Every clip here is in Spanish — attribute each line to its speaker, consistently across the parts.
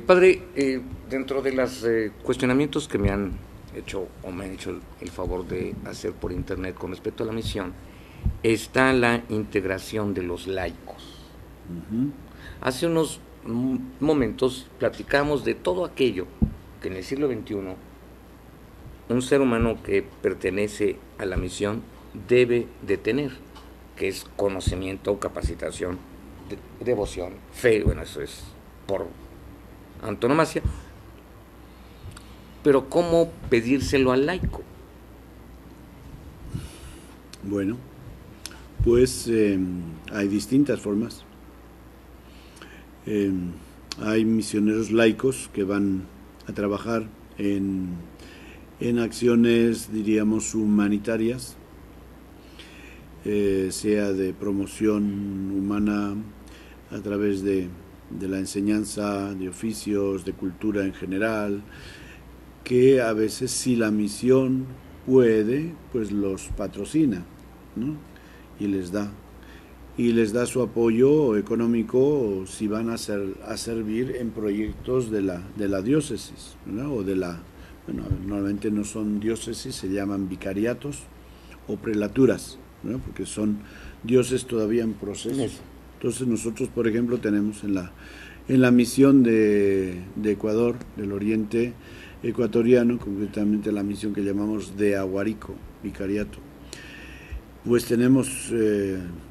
Speaker 1: Padre, dentro de los cuestionamientos que me han hecho o me han hecho el favor de hacer por internet con respecto a la misión, está la integración de los laicos.
Speaker 2: Ujú.
Speaker 1: Hace unos momentos platicamos de todo aquello que en el siglo XXI un ser humano que pertenece a la misión debe de tener, que es conocimiento, capacitación, devoción, fe, bueno, eso es por antonomasia, pero ¿cómo pedírselo al laico?
Speaker 2: Bueno, pues hay distintas formas. Eh, Hay misioneros laicos que van a trabajar en acciones, diríamos, humanitarias, sea de promoción humana a través de la enseñanza de oficios, de cultura en general, que a veces si la misión puede, pues los patrocina, ¿no? Y les da su apoyo económico si van a servir en proyectos de la diócesis, ¿no? O de la, bueno, normalmente no son diócesis, se llaman vicariatos o prelaturas, ¿no? Porque son dioses todavía en proceso.
Speaker 1: Eso.
Speaker 2: Entonces nosotros, por ejemplo, tenemos en la misión de Ecuador, del Oriente ecuatoriano, concretamente la misión que llamamos de Aguarico, vicariato, pues tenemos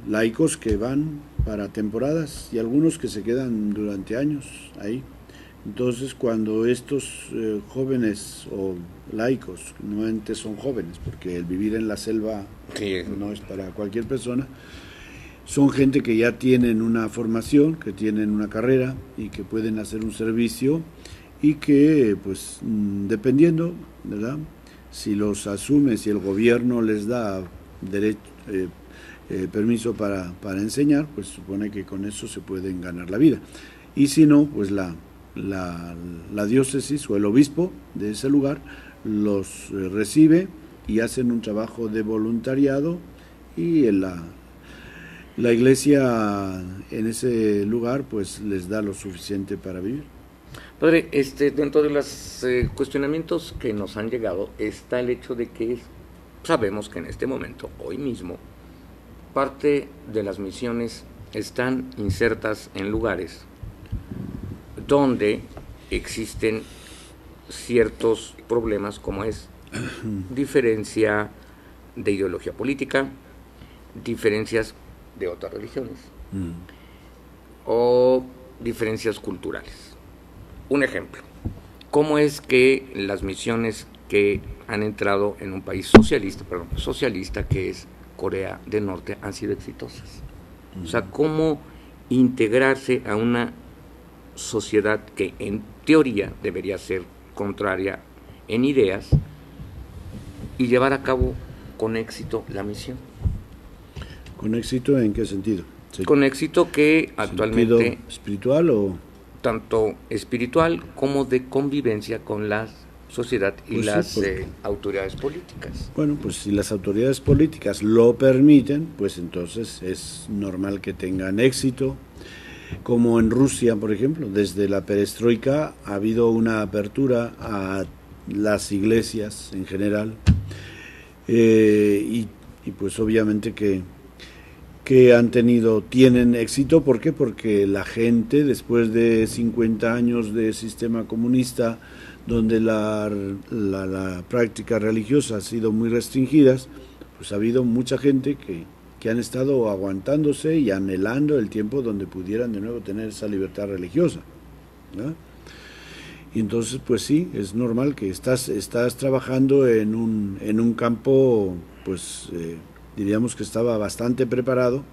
Speaker 2: laicos que van para temporadas y algunos que se quedan durante años ahí. Entonces, cuando estos jóvenes o laicos, normalmente son jóvenes, porque el vivir en la selva
Speaker 1: Sí.
Speaker 2: no es para cualquier persona, son gente que ya tienen una formación, que tienen una carrera y que pueden hacer un servicio y que, pues, dependiendo, ¿verdad? Si los asume, si el gobierno les da derecho, permiso para enseñar, pues supone que con eso se pueden ganar la vida. Y si no, pues la diócesis o el obispo de ese lugar los recibe y hacen un trabajo de voluntariado y la iglesia en ese lugar pues les da lo suficiente para vivir.
Speaker 1: Padre, dentro de los cuestionamientos que nos han llegado está el hecho de que sabemos que en este momento, hoy mismo, parte de las misiones están insertas en lugares donde existen ciertos problemas como es diferencia de ideología política, diferencias de otras religiones o diferencias culturales. Un ejemplo, ¿cómo es que las misiones que han entrado en un país socialista que es Corea del Norte han sido exitosas? O sea, ¿cómo integrarse a una sociedad que en teoría debería ser contraria en ideas y llevar a cabo con éxito la misión?
Speaker 2: ¿Con éxito en qué sentido?
Speaker 1: Con éxito que actualmente...
Speaker 2: ¿Sentido espiritual o...?
Speaker 1: Tanto espiritual como de convivencia con la sociedad y
Speaker 2: Pues
Speaker 1: las
Speaker 2: sí,
Speaker 1: autoridades políticas.
Speaker 2: bueno, pues si las autoridades políticas lo permiten, pues entonces es normal que tengan éxito. Como en Rusia, por ejemplo, desde la perestroika ha habido una apertura a las iglesias en general y pues obviamente que tienen éxito. ¿Por qué? Porque la gente, después de 50 años de sistema comunista, donde la práctica religiosa ha sido muy restringida, pues ha habido mucha gente que han estado aguantándose y anhelando el tiempo donde pudieran de nuevo tener esa libertad religiosa, ¿no? Y entonces, pues sí, es normal que estás trabajando en un campo, pues diríamos que estaba bastante preparado,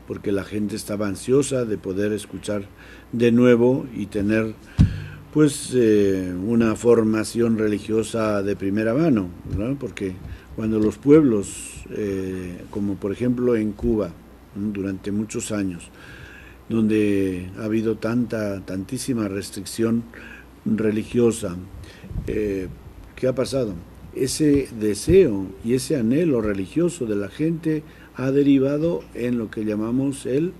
Speaker 2: porque la gente estaba ansiosa de poder escuchar de nuevo y tener pues una formación religiosa de primera mano, ¿no? Porque cuando los pueblos, como por ejemplo en Cuba, durante muchos años, donde ha habido tantísima restricción religiosa, ¿qué ha pasado? Ese deseo y ese anhelo religioso de la gente ha derivado en lo que llamamos el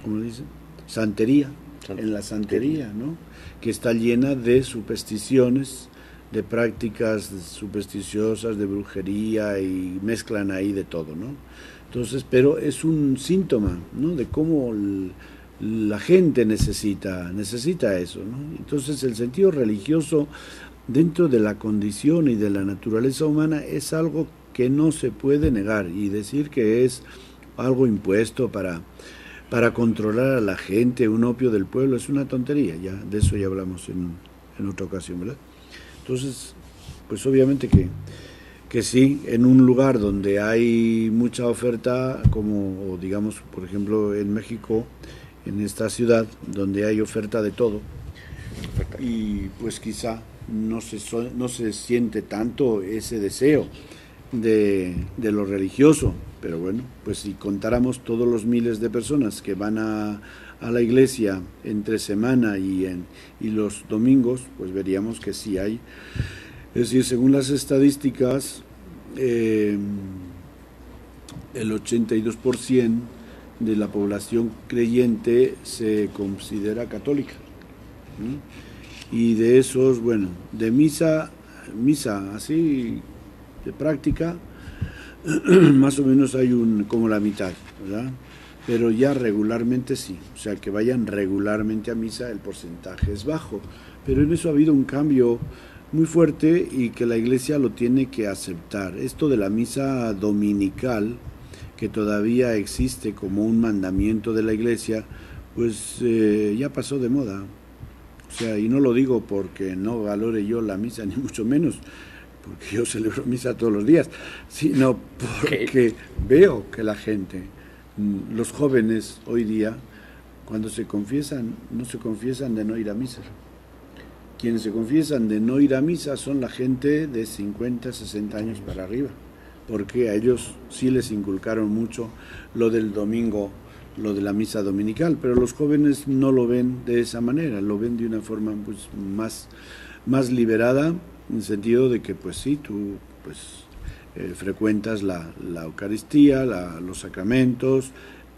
Speaker 2: ¿cómo dicen? Santería, en la santería, ¿no? Que está llena de supersticiones, de prácticas supersticiosas, de brujería, y mezclan ahí de todo, ¿no? Entonces, pero es un síntoma, ¿no? De cómo la gente necesita eso, ¿no? Entonces, el sentido religioso dentro de la condición y de la naturaleza humana es algo que no se puede negar, y decir que es algo impuesto para controlar a la gente, un opio del pueblo, es una tontería. Ya de eso ya hablamos en otra ocasión, ¿verdad? Entonces, pues obviamente que sí, en un lugar donde hay mucha oferta, como digamos, por ejemplo, en México, en esta ciudad, donde hay oferta de todo, y pues quizá no se siente tanto ese deseo de lo religioso, pero bueno, pues si contáramos todos los miles de personas que van a la iglesia entre semana y los domingos, pues veríamos que sí hay. Es decir, según las estadísticas, el 82% de la población creyente se considera católica, ¿no? Y de esos, bueno, de misa así de práctica, más o menos hay como la mitad, ¿verdad? Pero ya regularmente sí, o sea, que vayan regularmente a misa, el porcentaje es bajo, pero en eso ha habido un cambio muy fuerte y que la Iglesia lo tiene que aceptar. Esto de la misa dominical, que todavía existe como un mandamiento de la Iglesia, pues ya pasó de moda. O sea, y no lo digo porque no valore yo la misa, ni mucho menos, porque yo celebro misa todos los días, sino porque veo que la gente, los jóvenes hoy día, cuando se confiesan, no se confiesan de no ir a misa. Quienes se confiesan de no ir a misa son la gente de 50, 60 años para arriba, porque a ellos sí les inculcaron mucho lo del domingo, lo de la misa dominical, pero los jóvenes no lo ven de esa manera, lo ven de una forma pues más liberada, en el sentido de que pues sí, tú pues frecuentas la Eucaristía, los sacramentos,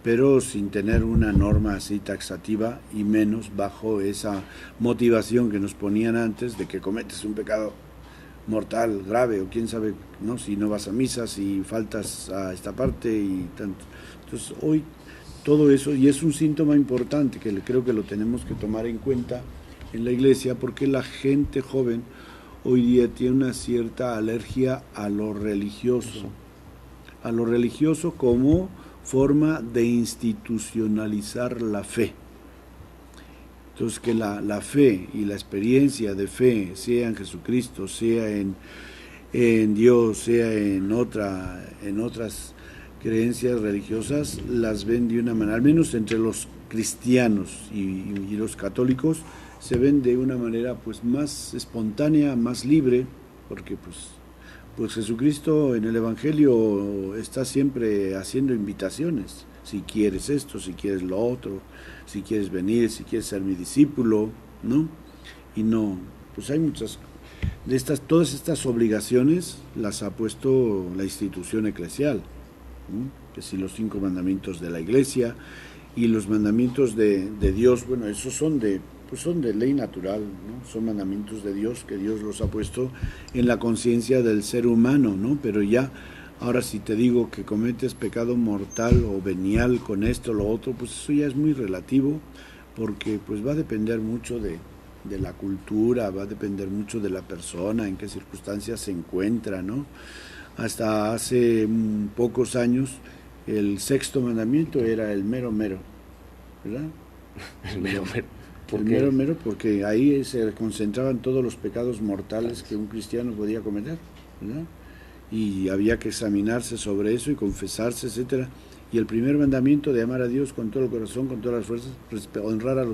Speaker 2: pero sin tener una norma así taxativa y menos bajo esa motivación que nos ponían antes de que cometes un pecado mortal, grave, o quién sabe, ¿no? Si no vas a misa, si faltas a esta parte y tanto. Entonces hoy todo eso, y es un síntoma importante que creo que lo tenemos que tomar en cuenta en la Iglesia, porque la gente joven hoy día tiene una cierta alergia a lo religioso como forma de institucionalizar la fe. Entonces, que la fe y la experiencia de fe, sea en Jesucristo, sea en Dios, sea en otras creencias religiosas, las ven de una manera, al menos entre los cristianos y los católicos, se ven de una manera pues más espontánea, más libre, porque pues Jesucristo en el Evangelio está siempre haciendo invitaciones. Si quieres esto, si quieres lo otro, si quieres venir, si quieres ser mi discípulo, ¿no? Y no, pues hay muchas de todas estas obligaciones las ha puesto la institución eclesial, ¿no? Que si los 5 mandamientos de la Iglesia y los mandamientos de Dios, bueno, esos son de ley natural, ¿no? Son mandamientos de Dios que Dios los ha puesto en la conciencia del ser humano, ¿no? Pero ya, ahora si te digo que cometes pecado mortal o venial con esto o lo otro, pues eso ya es muy relativo, porque pues va a depender mucho de la cultura, va a depender mucho de la persona, en qué circunstancias se encuentra, ¿no? Hasta hace pocos años el 6º mandamiento era el mero mero, ¿verdad?
Speaker 1: El mero mero.
Speaker 2: El mero mero, porque ahí se concentraban todos los pecados mortales que un cristiano podía cometer, ¿verdad? Y había que examinarse sobre eso y confesarse, etcétera. Y el primer mandamiento de amar a Dios con todo el corazón, con todas las fuerzas, honrar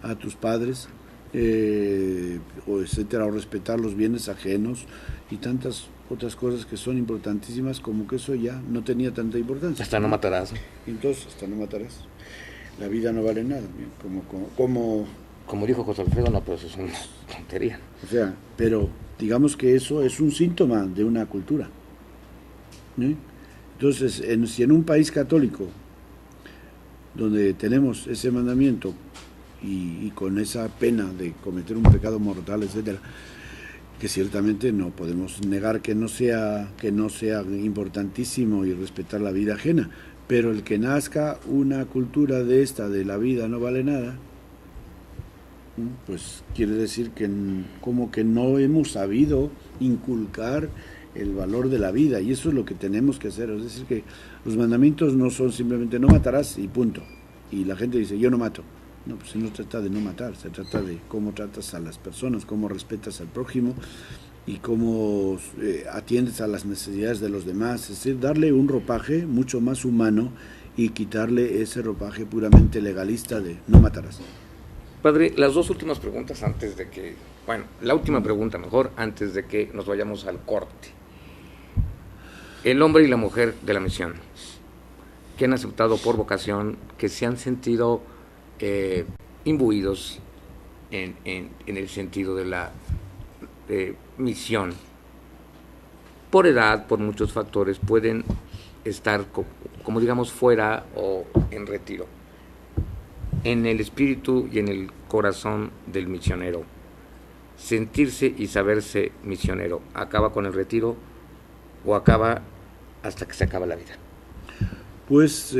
Speaker 2: a tus padres, etcétera, o respetar los bienes ajenos y tantas otras cosas que son importantísimas, como que eso ya no tenía tanta importancia.
Speaker 1: Hasta no matarás.
Speaker 2: Entonces, hasta no matarás. La vida no vale nada,
Speaker 1: como dijo José Alfredo, no, pero eso es una tontería.
Speaker 2: O sea, pero digamos que eso es un síntoma de una cultura, ¿eh? Entonces, si en un país católico donde tenemos ese mandamiento y con esa pena de cometer un pecado mortal, etcétera, que ciertamente no podemos negar que no sea importantísimo y respetar la vida ajena, pero el que nazca una cultura de la vida no vale nada, pues quiere decir que como que no hemos sabido inculcar el valor de la vida, y eso es lo que tenemos que hacer. Es decir, que los mandamientos no son simplemente no matarás y punto, y la gente dice yo no mato. No, pues no trata de no matar, se trata de cómo tratas a las personas, cómo respetas al prójimo y cómo atiendes a las necesidades de los demás. Es decir, darle un ropaje mucho más humano y quitarle ese ropaje puramente legalista de no matarás.
Speaker 1: Padre, las dos últimas preguntas antes de que, bueno, la última pregunta mejor, antes de que nos vayamos al corte. El hombre y la mujer de la misión, que han aceptado por vocación, que se han sentido imbuidos en el sentido de la misión, por edad, por muchos factores, pueden estar como digamos fuera o en retiro. En el espíritu y en el corazón del misionero, sentirse y saberse misionero, ¿acaba con el retiro o acaba hasta que se acaba la vida?
Speaker 2: Pues,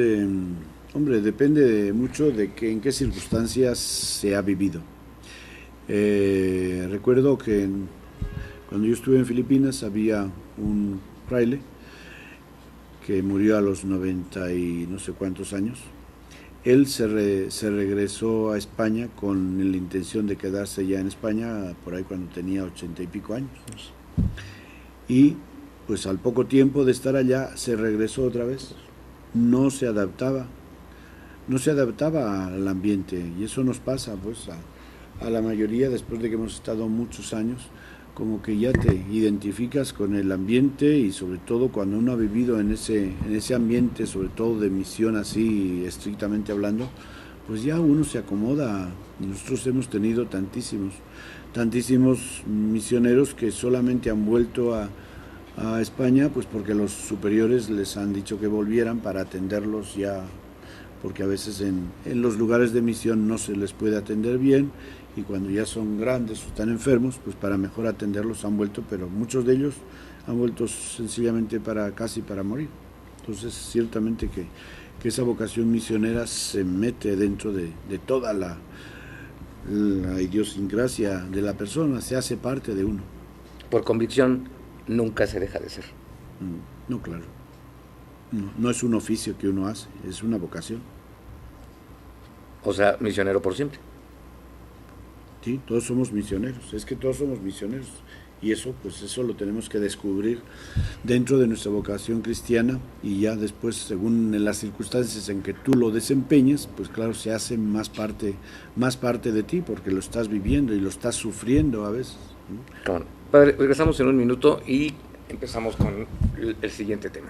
Speaker 2: hombre, depende mucho de en qué circunstancias se ha vivido. Recuerdo que cuando yo estuve en Filipinas había un fraile que murió a los 90 y no sé cuántos años. Él se regresó a España con la intención de quedarse ya en España por ahí cuando tenía 80 y pico años. Y pues al poco tiempo de estar allá se regresó otra vez. No se adaptaba al ambiente, y eso nos pasa pues a la mayoría después de que hemos estado muchos años, como que ya te identificas con el ambiente, y sobre todo cuando uno ha vivido en ese ambiente, sobre todo de misión así estrictamente hablando, pues ya uno se acomoda. Nosotros hemos tenido tantísimos misioneros que solamente han vuelto a España pues porque los superiores les han dicho que volvieran para atenderlos ya, porque a veces en los lugares de misión no se les puede atender bien, y cuando ya son grandes o están enfermos, pues para mejor atenderlos han vuelto, pero muchos de ellos han vuelto sencillamente casi para morir. Entonces ciertamente que esa vocación misionera se mete dentro de toda la idiosincrasia de la persona, se hace parte de uno.
Speaker 1: Por convicción nunca se deja de ser.
Speaker 2: No, claro. No es un oficio que uno hace, es una vocación.
Speaker 1: O sea, misionero por siempre.
Speaker 2: Sí, todos somos misioneros, es que todos somos misioneros, y eso lo tenemos que descubrir dentro de nuestra vocación cristiana, y ya después, según las circunstancias en que tú lo desempeñes, pues claro, se hace más parte de ti, porque lo estás viviendo y lo estás sufriendo a veces.
Speaker 1: Bueno, padre, regresamos en un minuto y empezamos con el siguiente tema.